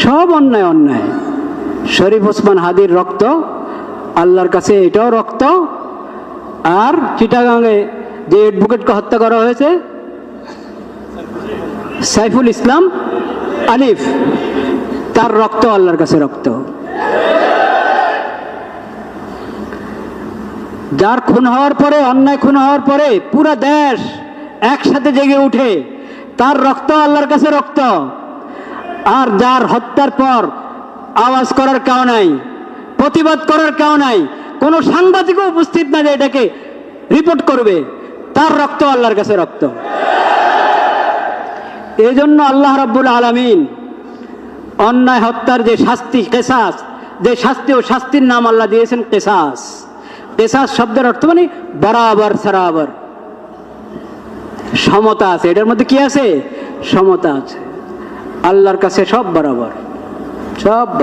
সব অন্যায় অন্যায়। শরীফ ওসমান হাদির রক্ত আল্লাহর কাছে এটাও রক্ত, আর চিটাগাঙে যে অ্যাডভোকেটকে হত্যা করা হয়েছে সাইফুল ইসলাম আলিফ, তার রক্ত আল্লাহর কাছে রক্ত। যার খুন হওয়ার পরে, অন্যায় খুন হওয়ার পরে পুরা দেশ একসাথে জেগে উঠে, তার রক্ত আল্লাহর কাছে রক্ত। আর যার হত্যার পর আওয়াজ করার কেউ নাই, প্রতিবাদ করার কেউ নাই, কোনো সাংবাদিকও উপস্থিত না যে এটাকে রিপোর্ট করবে, তার রক্ত আল্লাহর কাছে রক্ত। এই জন্য আল্লাহ রাব্বুল আলামিন অন্যায় হত্যার যে শাস্তি, কেসাস, যে শাস্তি, ও শাস্তির নাম আল্লাহ দিয়েছেন কেসাস। কেসাস শব্দের অর্থ মানে বরাবর সরাবর, সমতা আছে এটার মধ্যে। কি আছে? সমতা আছে। আল্লাহর কাছে সব বরাবর, সব